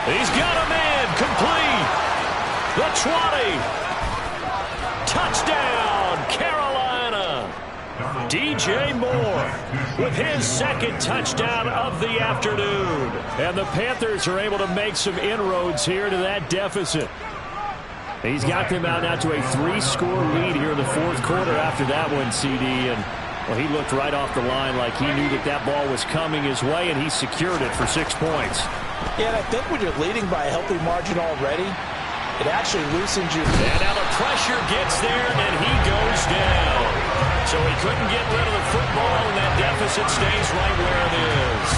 He's got a man, complete. The 20. Touchdown, Carolina. DJ Moore with his second touchdown of the afternoon. And the Panthers are able to make some inroads here to that deficit. He's got them out now to a 3-score lead here in the fourth quarter after that one, CD. And, well, he looked right off the line like he knew that that ball was coming his way, and he secured it for 6 points. Yeah, and I think when you're leading by a healthy margin already, it actually loosens you. And now the pressure gets there, and he goes down. So he couldn't get rid of the football, and that deficit stays right where it is.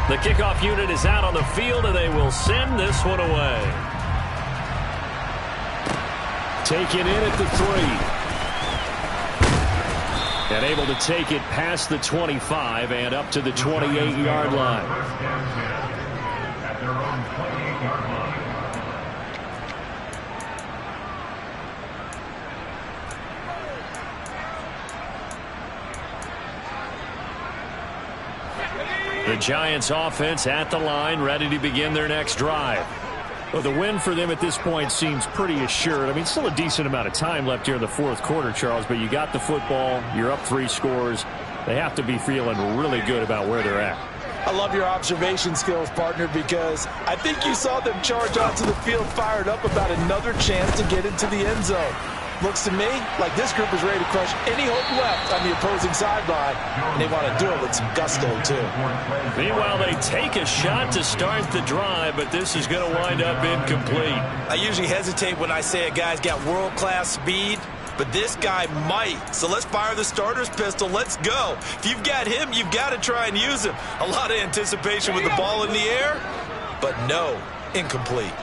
The kickoff unit is out on the field, and they will send this one away. Taken in at the 3. And able to take it past the 25 and up to the 28-yard line. At their own 28-yard line. The Giants offense at the line, ready to begin their next drive. Well, the win for them at this point seems pretty assured. I mean, still a decent amount of time left here in the fourth quarter, Charles, but you got the football, you're up 3 scores. They have to be feeling really good about where they're at. I love your observation skills, partner, because I think you saw them charge onto the field fired up about another chance to get into the end zone. Looks to me like this group is ready to crush any hope left on the opposing sideline, and they want to do it with some gusto, too. Meanwhile, they take a shot to start the drive, but this is going to wind up incomplete. I usually hesitate when I say a guy's got world-class speed, but this guy might. So let's fire the starter's pistol. Let's go. If you've got him, you've got to try and use him. A lot of anticipation with the ball in the air, but no, incomplete.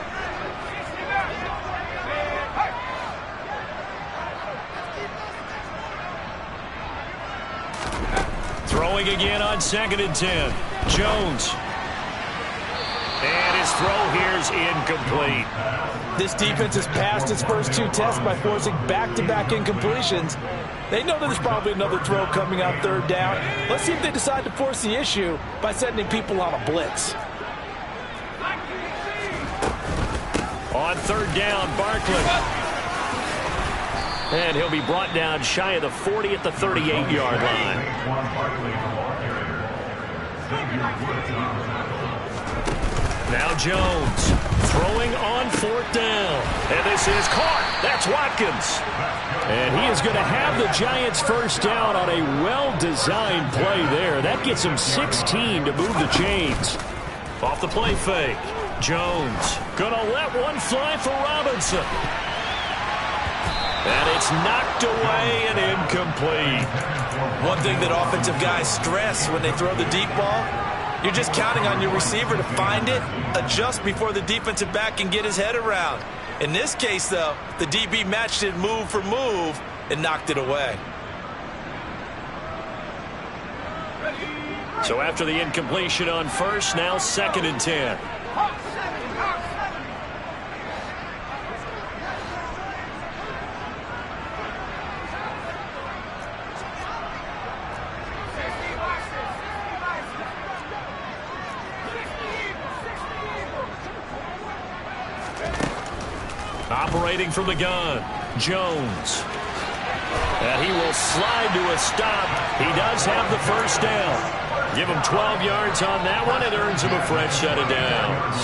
Throwing again on 2nd and 10. Jones. And his throw here's incomplete. This defense has passed its first 2 tests by forcing back-to-back incompletions. They know that there's probably another throw coming on 3rd down. Let's see if they decide to force the issue by sending people on a blitz. On 3rd down, Barkley. And he'll be brought down shy of the 40 at the 38-yard line. Now Jones throwing on 4th down. And this is caught. That's Watkins. And he is going to have the Giants first down on a well-designed play there. That gets him 16 to move the chains. Off the play fake. Jones going to let one fly for Robinson. And it's knocked away and incomplete. One thing that offensive guys stress when they throw the deep ball, you're just counting on your receiver to find it, adjust before the defensive back can get his head around. In this case, though, the DB matched it move for move and knocked it away. So after the incompletion on 1st, now 2nd and 10. Operating from the gun, Jones. And he will slide to a stop. He does have the first down. Give him 12 yards on that one. It earns him a fresh set of downs.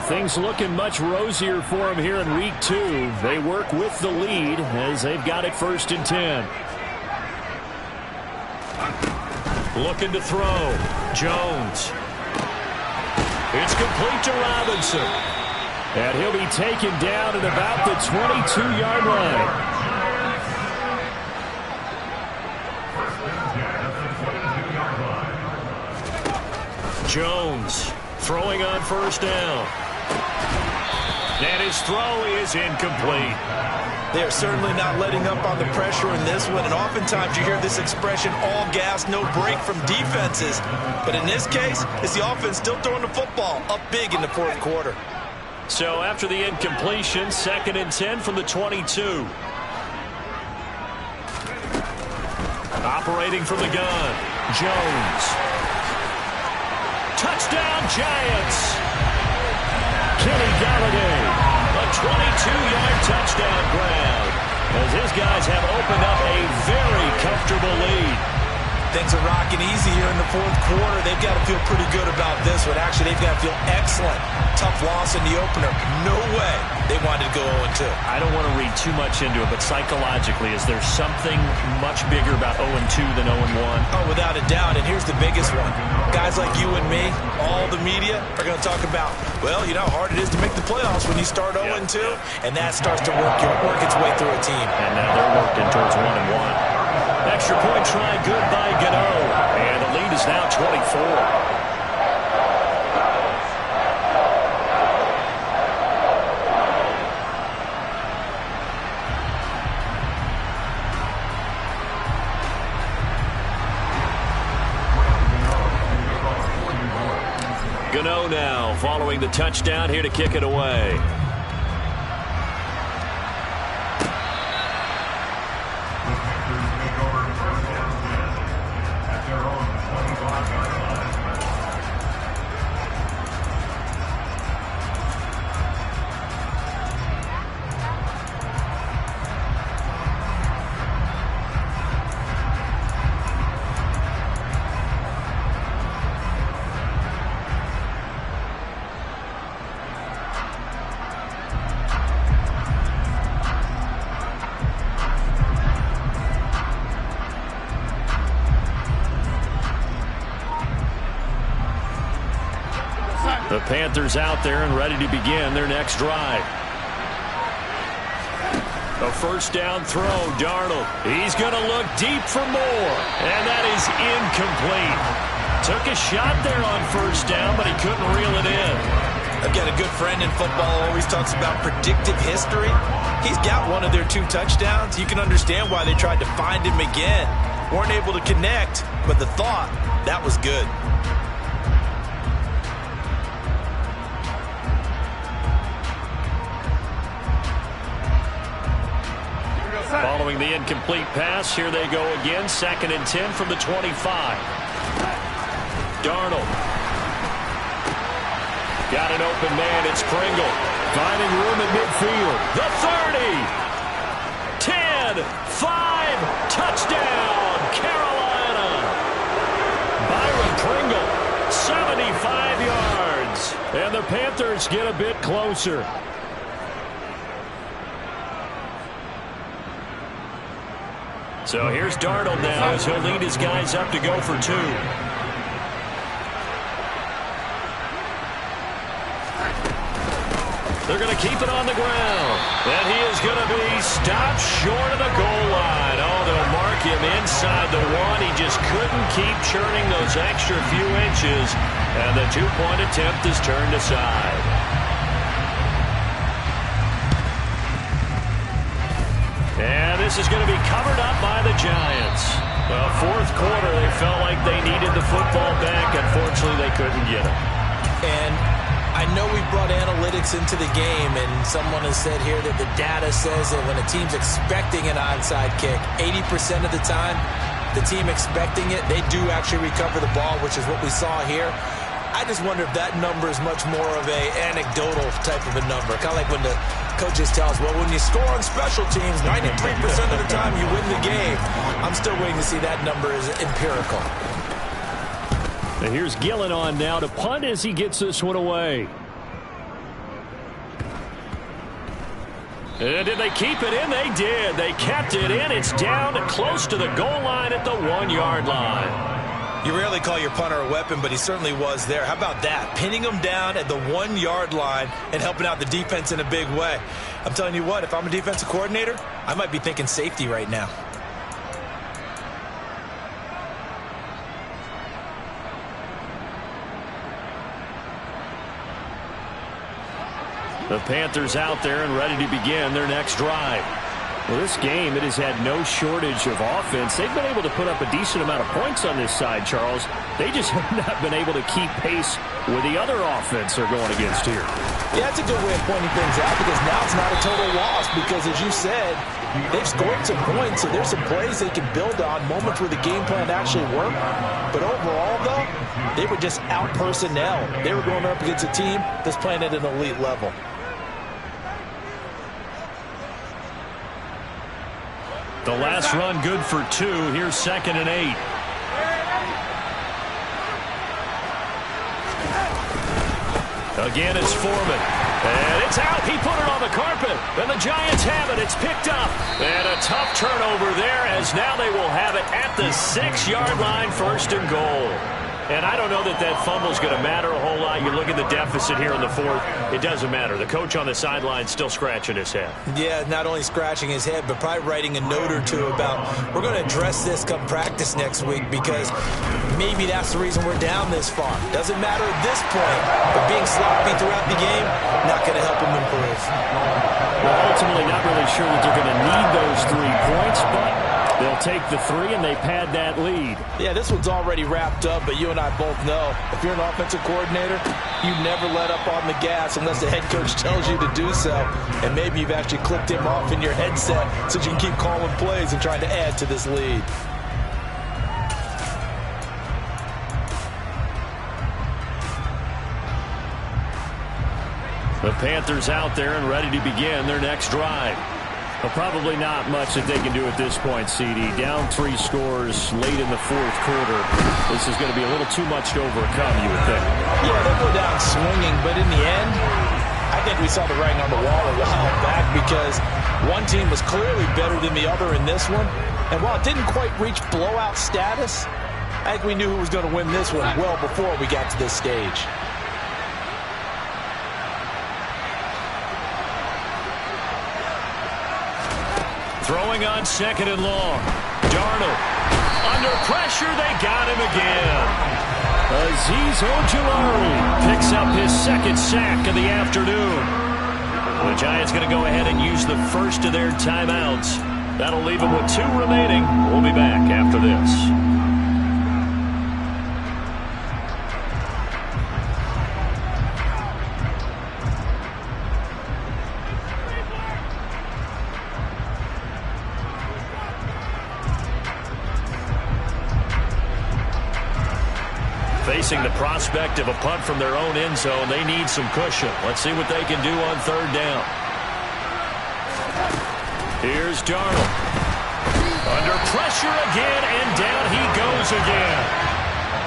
Things looking much rosier for him here in week 2. They work with the lead as they've got it 1st and 10. Looking to throw. Jones. It's complete to Robinson. And he'll be taken down at about the 22-yard line. Jones throwing on 1st down. And his throw is incomplete. They are certainly not letting up on the pressure in this one, and oftentimes you hear this expression, all gas, no break from defenses. But in this case, it's the offense still throwing the football up big in the fourth quarter. So after the incompletion, 2nd and 10 from the 22. Operating from the gun, Jones. Touchdown, Giants. Kenny Galladay, a 22-yard touchdown grab, as his guys have opened up a very comfortable lead. Things are rocking easy here in the fourth quarter. They've got to feel pretty good about this one. Actually, they've got to feel excellent. Tough loss in the opener. No way they wanted to go 0-2. I don't want to read too much into it, but psychologically, is there something much bigger about 0-2 than 0-1? Oh, without a doubt, and here's the biggest one. Guys like you and me, all the media, are going to talk about, well, you know how hard it is to make the playoffs when you start 0-2, and that starts to work its way through a team. And now they're working towards 1-1. Extra point try good by Gano, and the lead is now 24. Gano now following the touchdown here to kick it away. The Panthers out there and ready to begin their next drive. A first down throw, Darnold. He's going to look deep for more, and that is incomplete. Took a shot there on first down, but he couldn't reel it in. I've got a good friend in football, always talks about predictive history. He's got one of their 2 touchdowns. You can understand why they tried to find him again. Weren't able to connect, but the thought, that was good. Following the incomplete pass, here they go again. 2nd and 10 from the 25. Darnold. Got an open man. It's Pringle. Finding room at midfield. The 30. 10. 5. Touchdown. Carolina. Byron Pringle. 75 yards. And the Panthers get a bit closer. So here's Darnold now as he'll lead his guys up to go for 2. They're going to keep it on the ground. And he is going to be stopped short of the goal line. Oh, they'll mark him inside the 1. He just couldn't keep churning those extra few inches. And the 2-point attempt is turned aside. And this is going to be covered up by the Giants. Well, fourth quarter, they felt like they needed the football back. Unfortunately, they couldn't get it. And I know we brought analytics into the game, and someone has said here that the data says that when a team's expecting an onside kick, 80% of the time, the team expecting it, they do actually recover the ball, which is what we saw here. I just wonder if that number is much more of a anecdotal type of a number. Kind of like when the coaches tell us, well, when you score on special teams, 93% of the time you win the game. I'm still waiting to see that number is empirical. And here's Gillen on now to punt as he gets this one away. And did they keep it in? They did. They kept it in. It's down close to the goal line at the 1-yard line. You rarely call your punter a weapon, but he certainly was there. How about that? Pinning him down at the 1-yard line and helping out the defense in a big way. I'm telling you what, if I'm a defensive coordinator, I might be thinking safety right now. The Panthers out there and ready to begin their next drive. Well, this game, it has had no shortage of offense. They've been able to put up a decent amount of points on this side, Charles. They just have not been able to keep pace with the other offense they're going against here. Yeah, that's a good way of pointing things out because now it's not a total loss because, as you said, they've scored some points, so there's some plays they can build on, moments where the game plan actually worked. But overall, though, they were just out-personnel. They were going up against a team that's playing at an elite level. The last run good for 2. Here's 2nd and 8. Again, it's Foreman. And it's out. He put it on the carpet. And the Giants have it. It's picked up. And a tough turnover there as now they will have it at the 6-yard line, 1st and goal. And I don't know that that fumble is going to matter a whole lot. You look at the deficit here in the 4th. It doesn't matter. The coach on the sideline still scratching his head. Yeah, not only scratching his head, but probably writing a note or two about we're going to address this come practice next week because maybe that's the reason we're down this far. Doesn't matter at this point, but being sloppy throughout the game, not going to help him improve. Well, ultimately, not really sure that they're going to need those 3 points, but they'll take the 3 and they pad that lead. Yeah, this one's already wrapped up, but you and I both know if you're an offensive coordinator, you never let up on the gas unless the head coach tells you to do so. And maybe you've actually clicked him off in your headset so you can keep calling plays and trying to add to this lead. The Panthers out there and ready to begin their next drive. But probably not much that they can do at this point, CD. Down 3 scores late in the 4th quarter. This is going to be a little too much to overcome, you would think. Yeah, they'll go down swinging, but in the end, I think we saw the writing on the wall a while back because one team was clearly better than the other in this one. And while it didn't quite reach blowout status, I think we knew who was going to win this one well before we got to this stage. Throwing on 2nd and long. Darnold. Under pressure, they got him again. Azeez Ojulari picks up his 2nd sack of the afternoon. The Giants going to go ahead and use the first of their timeouts. That'll leave them with 2 remaining. We'll be back after this. Facing the prospect of a punt from their own end zone, they need some cushion. Let's see what they can do on 3rd down. Here's Darnold. Under pressure again, and down he goes again.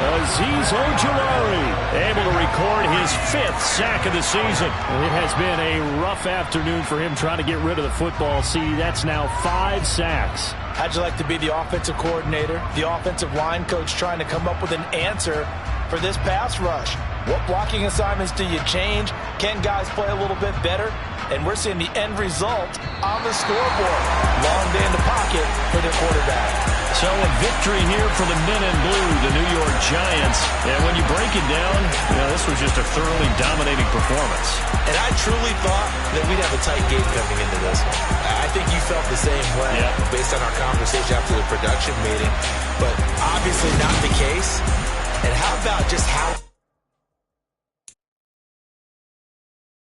Azeez Ojulari able to record his 5th sack of the season. It has been a rough afternoon for him trying to get rid of the football. See, that's now 5 sacks. How'd you like to be the offensive coordinator, the offensive line coach trying to come up with an answer for this pass rush? What blocking assignments do you change? Can guys play a little bit better? And we're seeing the end result on the scoreboard. Long day in the pocket for their quarterback. So a victory here for the men in blue, the New York Giants. And when you break it down, this was just a thoroughly dominating performance. And I truly thought that we'd have a tight game coming into this one. I think you felt the same way based on our conversation after the production meeting. But obviously not the case. And how about just how